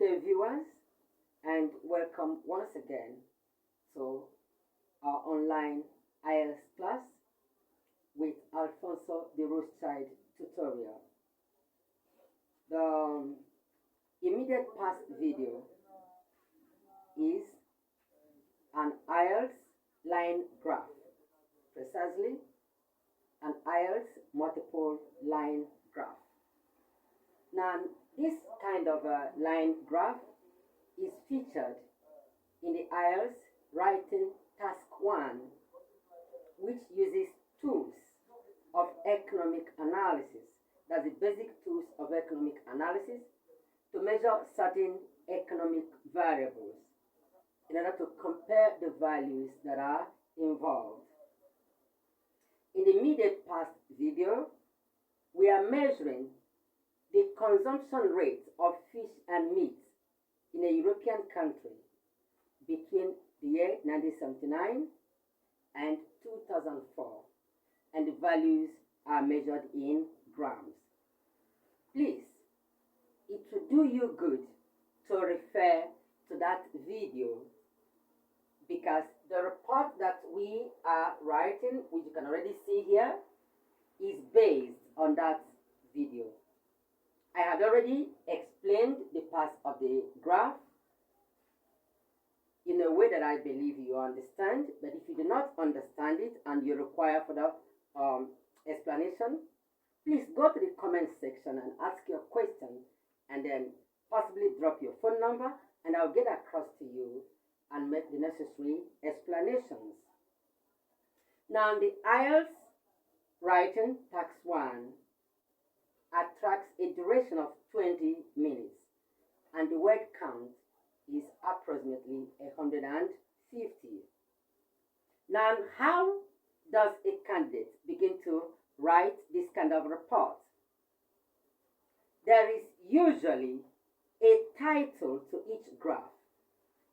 day, viewers, and welcome once again to our online IELTS class with Alfonso the Rothschild tutorial. The immediate past video is an IELTS line graph, precisely an IELTS multiple line graph. Now, this kind of a line graph is featured in the IELTS Writing Task 1, which uses tools of economic analysis. That's the basic tools of economic analysis to measure certain economic variables in order to compare the values that are involved. In the immediate past video, we are measuring the consumption rate of fish and meat in a European country between the year 1979 and 2004, and the values are measured in grams. Please, it will do you good to refer to that video, because the report that we are writing, which you can already see here, is based on that video. I had already explained the parts of the graph in a way that I believe you understand, but if you do not understand it and you require further explanation, please go to the comment section and ask your question, and then possibly drop your phone number, and I'll get across to you and make the necessary explanations. Now, the IELTS Writing Task 1 attracts a duration of 20 minutes, and the word count is approximately 150. Now, how does a candidate begin to write this kind of report? There is usually a title to each graph,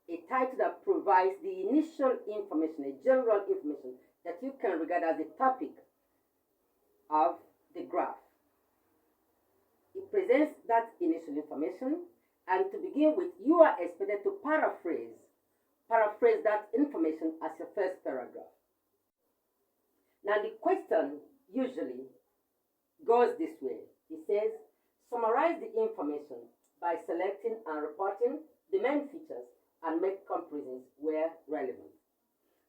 a title that provides the initial information, a general information that you can regard as the topic of the graph. It presents that initial information, and to begin with, you are expected to paraphrase that information as your first paragraph. Now, the question usually goes this way. It says, summarize the information by selecting and reporting the main features and make comparisons where relevant.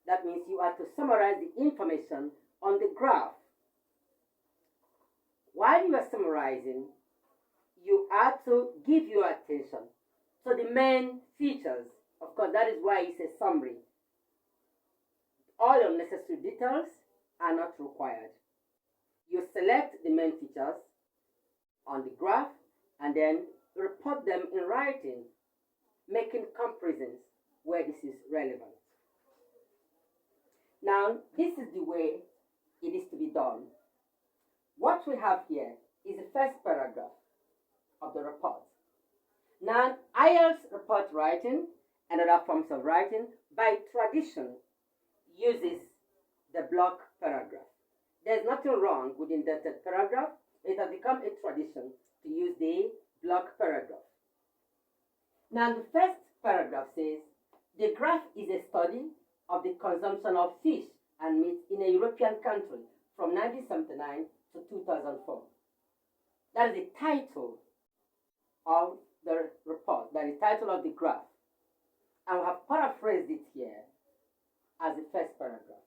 That means you are to summarize the information on the graph. While you are summarizing, you are to give your attention to the main features. Of course, that is why it's a summary. All unnecessary details are not required. You select the main features on the graph and then report them in writing, making comparisons where this is relevant. Now, this is the way it is to be done. What we have here is the first paragraph of the report. Now, IELTS report writing and other forms of writing, by tradition, uses the block paragraph. There's nothing wrong with indented paragraph. It has become a tradition to use the block paragraph. Now, the first paragraph says, the graph is a study of the consumption of fish and meat in a European country from 1979 to 2004. That is the title of the report, that is the title of the graph. And we have paraphrased it here as the first paragraph.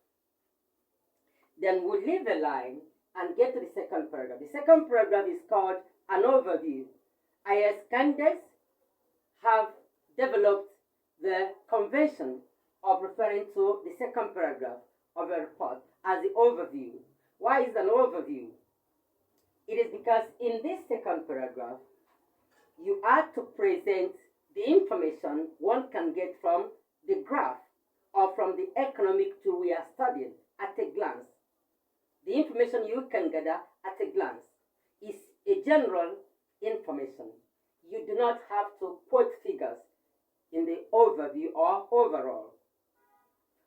Then we'll leave a line and get to the second paragraph. The second paragraph is called an overview. IELTS candidates have developed the convention of referring to the second paragraph of a report as the overview. Why is it an overview? It is because in this second paragraph, you are to present the information one can get from the graph or from the economic tool we are studying at a glance. The information you can gather at a glance is a general information. You do not have to quote figures in the overview or overall.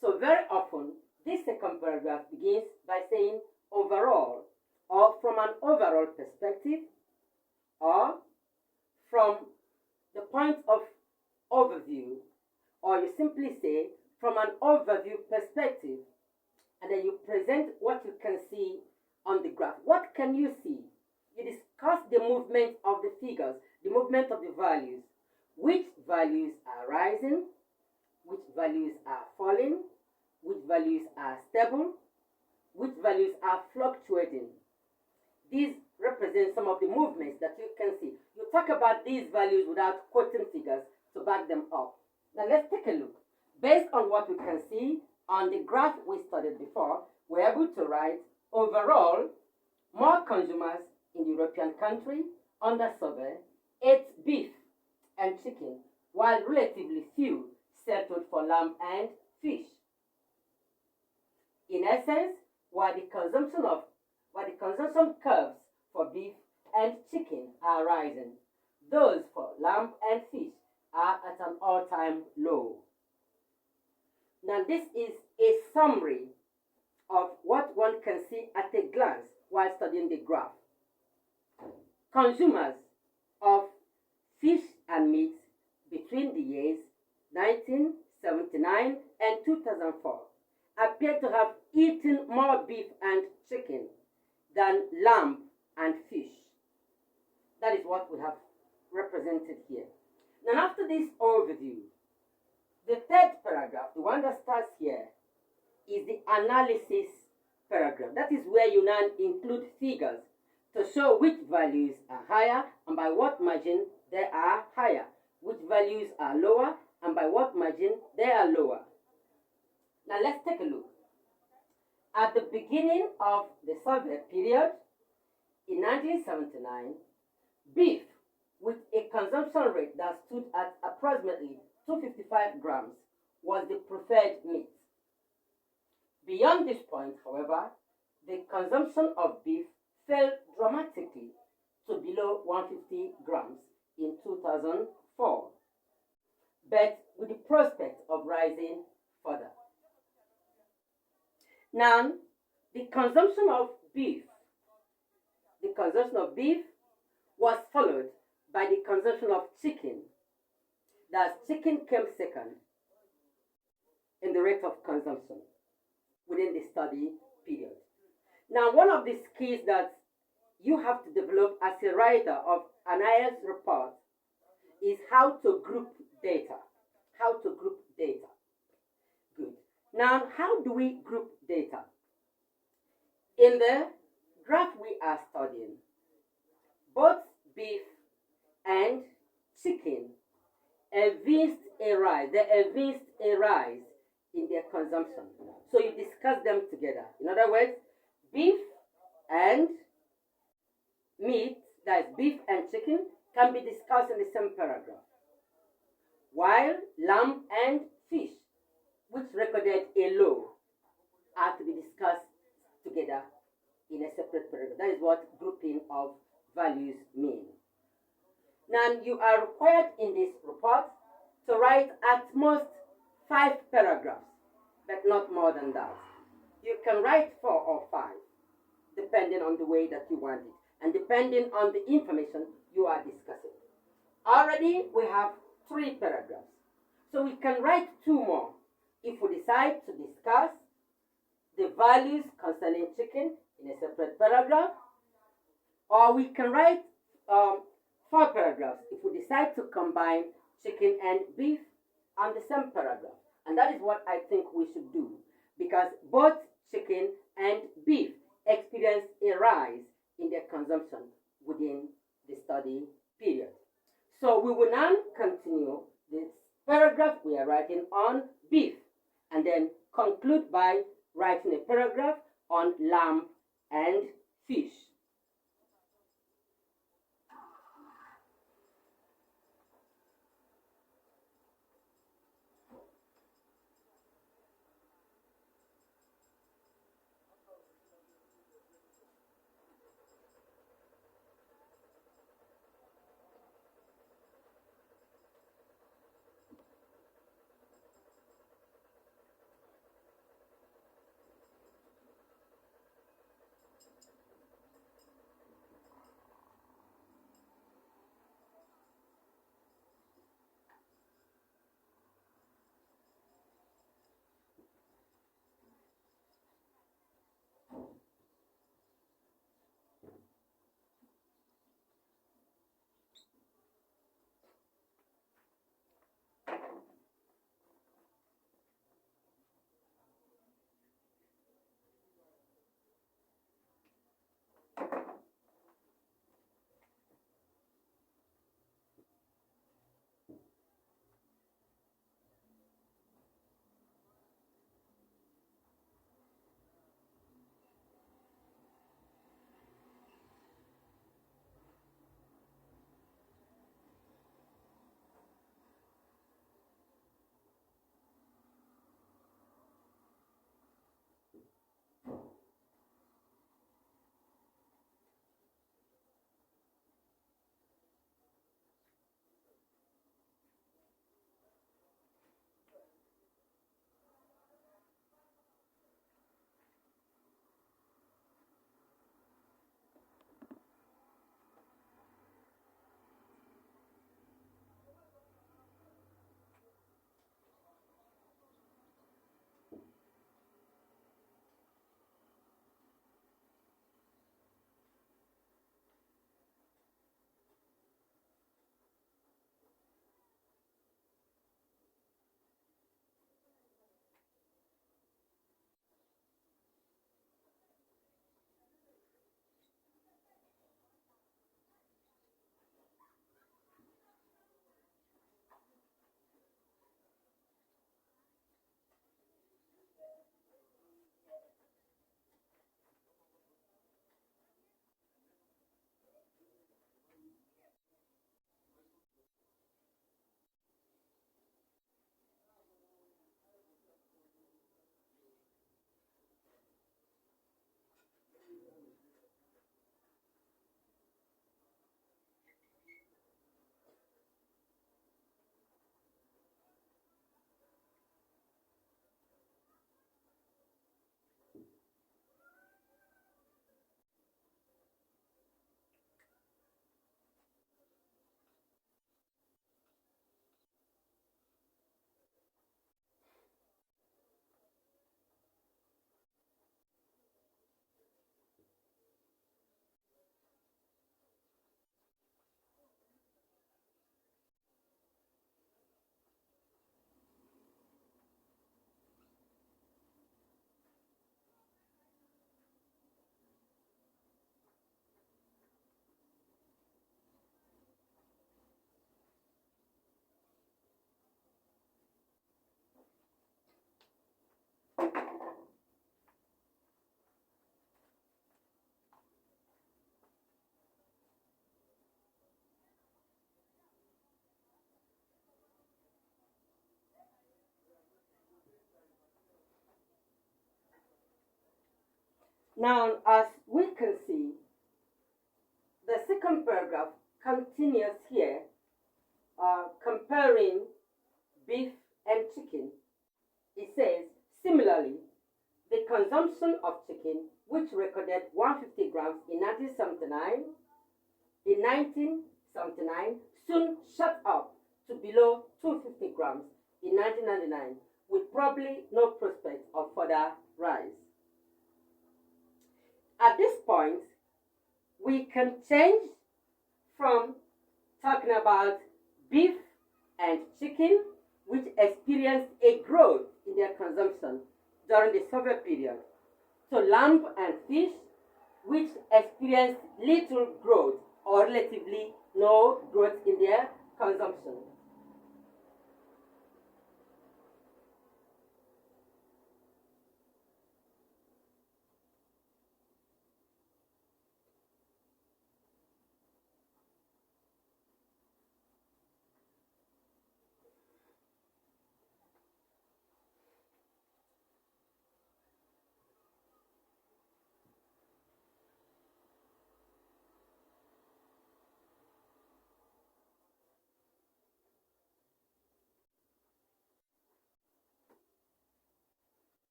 So very often, this second paragraph begins by saying overall, or from an overall perspective, or from the point of overview, or you simply say from an overview perspective, and then you present what you can see on the graph. What can you see? You discuss the movement of the figures, the movement of the values. Which values are rising? Which values are falling? Which values are stable? Which values are fluctuating? These represent some of the movements that you can see. You talk about these values without quoting figures to back them up. Now let's take a look. Based on what we can see on the graph we studied before, we're able to write overall, more consumers in the European country under survey ate beef and chicken, while relatively few settled for lamb and fish. In essence, while the consumption curves for beef and chicken are rising, those for lamb and fish are at an all-time low. Now, this is a summary of what one can see at a glance while studying the graph. Consumers of fish and meat between the years 1979 and 2004 appear to have eaten more beef and chicken than lamb and fish. That is what we have represented here. Now, after this overview, the third paragraph, the one that starts here, is the analysis paragraph. That is where you now include figures to show which values are higher and by what margin they are higher, which values are lower and by what margin they are lower. Now let's take a look. At the beginning of the survey period, in 1979, beef with a consumption rate that stood at approximately 255 grams was the preferred meat. Beyond this point, however, the consumption of beef fell dramatically to below 150 grams in 2004, but with the prospect of rising further. Now, the consumption of beef was followed by the consumption of chicken. Thus, chicken came second in the rate of consumption within the study period. Now, one of the skills that you have to develop as a writer of an IELTS report is how to group data. Good. Now, how do we group data? In the graph we are studying, both beef and chicken evinced a rise. They evinced a rise in their consumption. So you discuss them together. In other words, beef and meat, that is beef and chicken, can be discussed in the same paragraph. While lamb and fish, which recorded a low, are to be discussed together in a separate paragraph. That is what grouping of values mean. Now, you are required in this report to write at most 5 paragraphs, but not more than that. You can write 4 or 5, depending on the way that you want it, and depending on the information you are discussing. Already, we have 3 paragraphs, so we can write 2 more if we decide to discuss the values concerning chicken in a separate paragraph, or we can write 4 paragraphs if we decide to combine chicken and beef on the same paragraph. And that is what I think we should do, because both chicken and beef experienced a rise in their consumption within the study period. So we will now continue this paragraph we are writing on beef, and then conclude by writing a paragraph on lamb and fish. Now, as we can see, the second paragraph continues here, comparing beef and chicken. It says, similarly, the consumption of chicken, which recorded 150 grams in 1979, soon shot up to below 250 grams in 1999, with probably no prospect of further rise. At this point, we can change from talking about beef and chicken, which experienced a growth in their consumption during the Soviet period, to lamb and fish, which experienced little growth or relatively no growth in their consumption.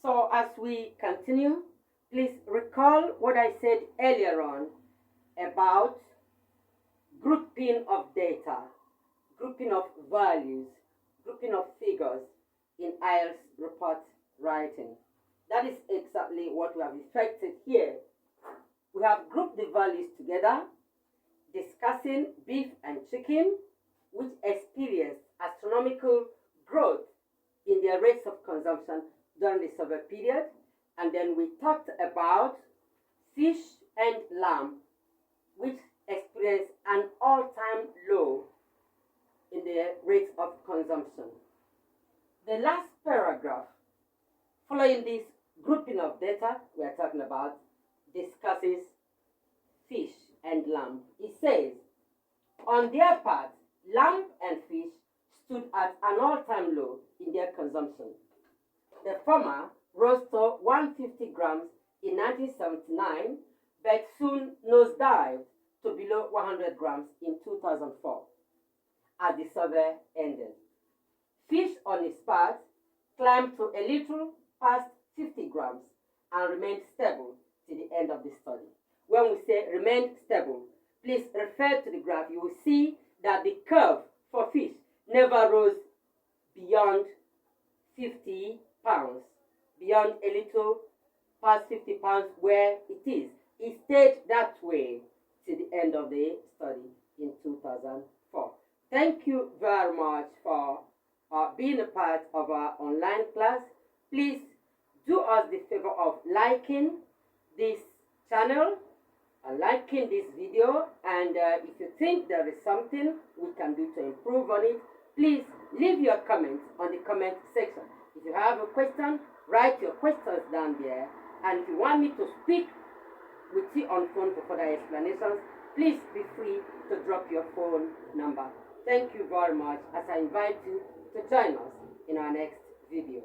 So as we continue, please recall what I said earlier on about grouping of data, grouping of values, grouping of figures in IELTS report writing. That is exactly what we have effected here. We have grouped the values together, discussing beef and chicken, which experienced astronomical growth in their rates of consumption during the Soviet period. And then we talked about fish and lamb, which experienced an all-time low in their rates of consumption. The last paragraph following this grouping of data we are talking about, discusses fish and lamb. It says, on their part, lamb and fish stood at an all-time low in their consumption. The former rose to 150 grams in 1979, but soon nosedived to below 100 grams in 2004 as the survey ended. Fish on its part climbed to a little past 50 grams and remained stable to the end of the study. When we say remained stable, please refer to the graph. You will see that the curve for fish never rose beyond 50 pounds, beyond a little past 50 pounds where it is. It stayed that way to the end of the study in 2004. Thank you very much for being a part of our online class. Please do us the favor of liking this channel and liking this video, and if you think there is something we can do to improve on it, please leave your comments on the comment section. If you have a question, write your questions down there, and if you want me to speak with you on phone for further explanations, please be free to drop your phone number. Thank you very much as I invite you to join us in our next video.